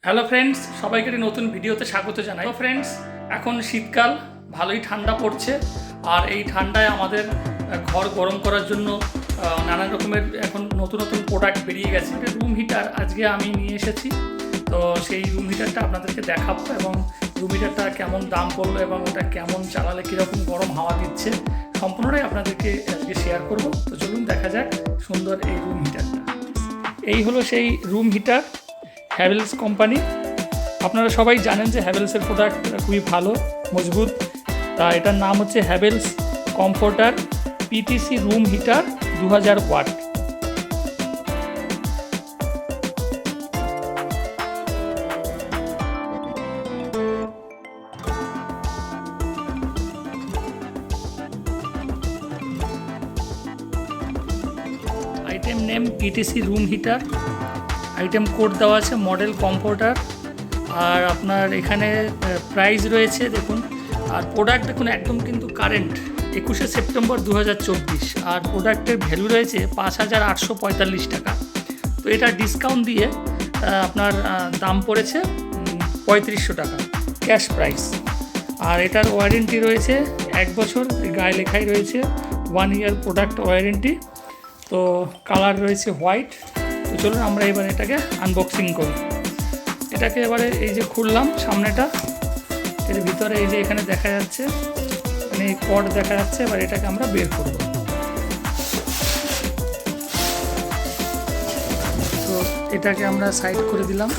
Hello friends, সবাইকে একটি নতুন ভিডিওতে স্বাগত জানাই। তো ফ্রেন্ডস, এখন শীতকাল, ভালোই ঠান্ডা পড়ছে। আর এই ঠান্ডায় আমাদের ঘর গরম করার জন্য নানান রকমের এখন নতুন নতুন প্রোডাক্ট বেরিয়ে গেছে। রুম হিটার আজকে আমি নিয়ে এসেছি। তো সেই রুম হিটারটা আপনাদেরকে দেখাবো এবং রুম হিটারটা কেমন দাম পড়লো এবং ওটা কেমন চালালে কীরকম গরম হাওয়া দিচ্ছে সম্পূর্ণটাই আপনাদেরকে আজকে শেয়ার করব। তো চলুন দেখা যাক সুন্দর এই রুম হিটারটা। এই হলো সেই রুম হিটার, হ্যাভেলস কোম্পানি। আপনারা সবাই জানেন যে হ্যাভেলসের প্রোডাক্ট খুবই ভালো, মজবুত। তা এটার নাম হচ্ছে Havells comforter PTC room heater 2000 watt. Item name PTC room heater, item code দেওয়া আছে মডেল কমফোর্টার। আর আপনার এখানে প্রাইস রয়েছে দেখুন, আর প্রোডাক্ট দেখুন একদম কিন্তু কারেন্ট 21শে সেপ্টেম্বর 2024। আর প্রোডাক্টের ভ্যালু রয়েছে 5845 টাকা। তো এটা ডিসকাউন্ট দিয়ে আপনার দাম পড়েছে 3500 টাকা ক্যাশ প্রাইস। আর এটার ওয়ারেন্টি রয়েছে 1 বছর, গায়ে লেখাই রয়েছে 1 ইয়ার প্রোডাক্ট ওয়ারেন্টি। তো কালার রয়েছে হোয়াইট। তো চলুন আমরা এবার এটাকে আনবক্সিং করি। এটাকে এবারে এই যে খুললাম সামনেটা, এর ভিতরে এই যে এখানে দেখা যাচ্ছে, মানে এই কর্ড দেখা যাচ্ছে। এবার এটাকে আমরা বের করব। তো এটাকে আমরা সাইড করে দিলাম।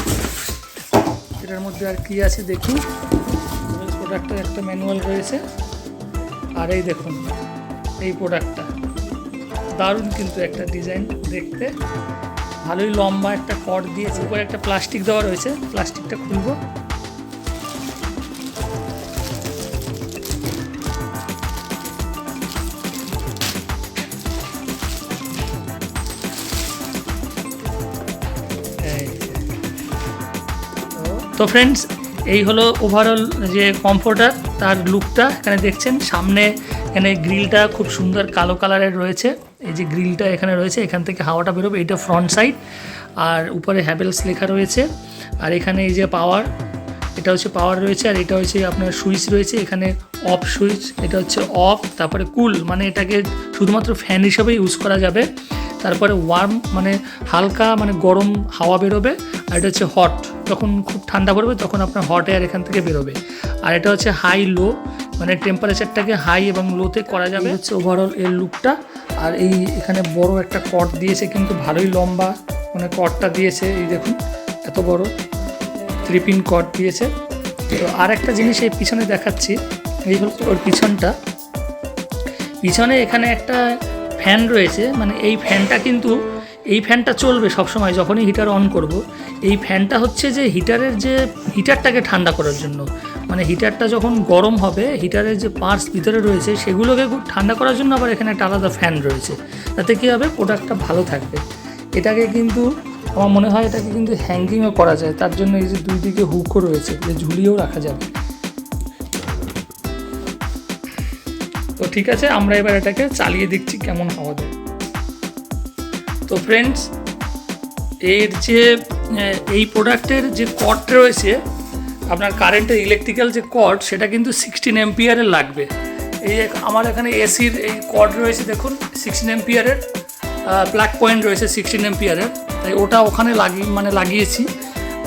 এটার মধ্যে আর কি আছে দেখি। প্রোডাক্টের একটা ম্যানুয়াল রয়েছে। আর এই দেখুন এই প্রোডাক্টটা দারুণ কিন্তু একটা ডিজাইন দেখতে, ভালোই লম্বা একটা কর্ড দিয়েছে। উপরে একটা প্লাস্টিক দেওয়া রয়েছে, প্লাস্টিকটা খুলব। তো ফ্রেন্ডস, এই হলো ওভারঅল যে কমফোর্টার, তার লুকটা এখানে দেখছেন। সামনে এখানে গ্রিলটা খুব সুন্দর কালো কালারের রয়েছে। এই যে গ্রিলটা এখানে রয়েছে, এখান থেকে হাওয়াটা বেরোবে। এটা ফ্রন্ট সাইড। আর উপরে হ্যাভেলস লেখা রয়েছে। আর এখানে এই যে পাওয়ার, এটা হচ্ছে পাওয়ার রয়েছে। আর এটা হচ্ছে আপনার সুইচ রয়েছে, এখানে অফ সুইচ। এটা হচ্ছে অফ। তারপরে কুল, মানে এটাকে শুধুমাত্র ফ্যান হিসেবে ইউজ করা যাবে। তারপরে ওয়ার্ম, মানে হালকা মানে গরম হাওয়া বেরোবে। আর এটা হচ্ছে হট, যখন খুব ঠান্ডা পড়বে তখন আপনার হট এয়ার এখান থেকে বেরোবে। আর এটা হচ্ছে হাই লো, মানে টেম্পারেচারটাকে হাই এবং লোতে করা যাবে। হচ্ছে ওভারঅল এর লুকটা। আর এই এখানে বড় একটা কর্ড দিয়েছে, কিন্তু ভালোই লম্বা, মানে কর্ডটা দিয়েছে এই দেখুন এত বড় 3 পিন কর্ড দিয়েছে। তো আর একটা জিনিস এই পিছনে দেখাচ্ছি, এই হল ওর পিছনটা। পিছনে এখানে একটা ফ্যান রয়েছে, মানে এই ফ্যানটা কিন্তু এই ফ্যানটা চলবে সবসময় যখনই হিটার অন করব। এই ফ্যানটা হচ্ছে যে হিটারটাকে ঠান্ডা করার জন্য, মানে হিটারটা যখন গরম হবে, হিটারের যে পার্টস ভিতরে রয়েছে সেগুলোকে খুব ঠান্ডা করার জন্য আবার এখানে একটা আলাদা ফ্যান রয়েছে। তাতে কী হবে, প্রোডাক্টটা ভালো থাকবে। এটাকে কিন্তু আমার মনে হয় এটাকে কিন্তু হ্যাঙ্গিংও করা যায়, তার জন্য এই যে দুই দিকে হুকও রয়েছে, যে ঝুলিয়েও রাখা যাবে। তো ঠিক আছে, আমরা এবার এটাকে চালিয়ে দেখছি কেমন হাওয়া দেয়। তো ফ্রেন্ডস, এর যে এই প্রোডাক্টের যে কর্ড রয়েছে, আপনার কারেন্টের ইলেকট্রিক্যাল যে কর্ড, সেটা কিন্তু 16 অ্যাম্পিয়ারের লাগবে। এই আমার এখানে এসির এই কর্ড রয়েছে দেখুন, 16 অ্যাম্পিয়ারের প্লাগ পয়েন্ট রয়েছে 16 অ্যাম্পিয়ারের। তাই ওটা ওখানে লাগিয়েছি।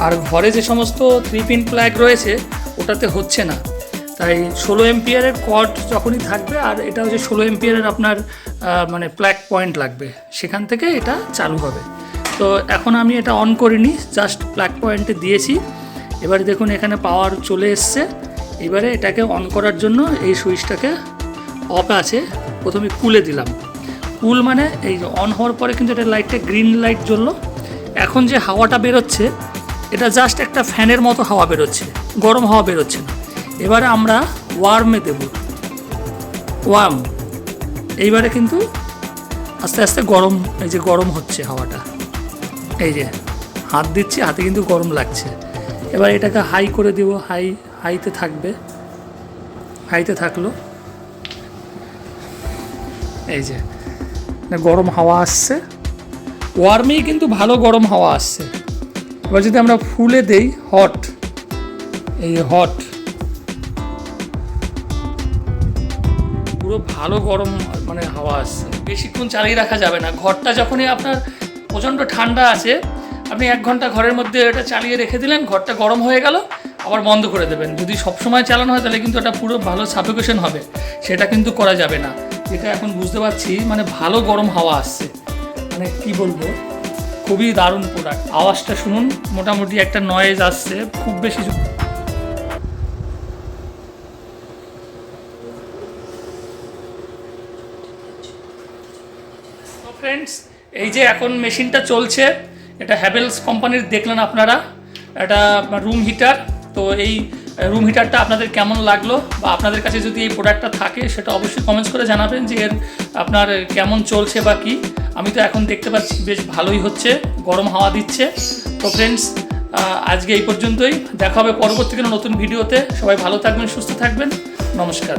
আর ঘরে যে সমস্ত 3 পিন প্লাগ রয়েছে ওটাতে হচ্ছে না। তাই 16 অ্যাম্পিয়ারের কর্ড যখনই থাকবে, আর এটা হচ্ছে 16 অ্যাম্পিয়ারের আপনার মানে প্লাগ পয়েন্ট লাগবে, সেখান থেকে এটা চালু হবে। তো এখন আমি এটা অন করিনি, জাস্ট প্লাগ পয়েন্টে দিয়েছি। এবারে দেখুন এখানে পাওয়ার চলে এসছে। এবারে এটাকে অন করার জন্য এই সুইচটাকে অফ আছে, প্রথমে কুলে দিলাম। কুল মানে এই যে অন হওয়ার পরে কিন্তু এটা লাইটটা গ্রিন লাইট জ্বললো। এখন যে হাওয়াটা বেরোচ্ছে, এটা জাস্ট একটা ফ্যানের মতো হাওয়া বেরোচ্ছে, গরম হাওয়া বেরোচ্ছে না। এবারে আমরা ওয়ার্মে দেব, ওয়ার্ম। এইবারে কিন্তু আস্তে আস্তে গরম, এই যে গরম হচ্ছে হাওয়াটা, এই যে হাত দিচ্ছি, হাতে কিন্তু গরম লাগছে। এবার এটাকে হাই করে দেবো, হাইতে থাকবে, হাইতে থাকলো। এই যে গরম হাওয়া আসছে, ওয়ার্মেই কিন্তু ভালো গরম হাওয়া আসছে। এবার যদি আমরা ফুলে দেই হট, এই হট, পুরো ভালো গরম মানে হাওয়া আসছে। বেশিক্ষণ চালিয়ে রাখা যাবে না। ঘরটা যখনই আপনার প্রচণ্ড ঠান্ডা আছে, আপনি 1 ঘন্টা ঘরের মধ্যে এটা চালিয়ে রেখে দিলেন, ঘরটা গরম হয়ে গেল, আবার বন্ধ করে দেবেন। যদি সবসময় চালানো হয় তাহলে কিন্তু এটা পুরো ভালো সাফোকেশন হবে, সেটা কিন্তু করা যাবে না। এটা এখন বুঝতে পারছি মানে ভালো গরম হাওয়া আসছে, মানে কি বলবো, খুবই দারুণ প্রোডাক্ট। আওয়াজটা শুনুন, মোটামুটি একটা নয়েজ আসছে, খুব বেশি। তো ফ্রেন্ডস, এই যে এখন মেশিনটা চলছে, এটা হ্যাভেলস কোম্পানির দেখলেন আপনারা, এটা রুম হিটার। তো এই রুম হিটারটা আপনাদের কেমন লাগলো, বা আপনাদের কাছে যদি এই প্রোডাক্টটা থাকে সেটা অবশ্যই কমেন্টস করে জানাবেন যে এর আপনার কেমন চলছে বা কি। আমি তো এখন দেখতে পাচ্ছি বেশ ভালোই হচ্ছে, গরম হাওয়া দিচ্ছে। তো ফ্রেন্ডস, আজকে এই পর্যন্তই। দেখা হবে পরবর্তী কোনো নতুন ভিডিওতে। সবাই ভালো থাকবেন, সুস্থ থাকবেন, নমস্কার।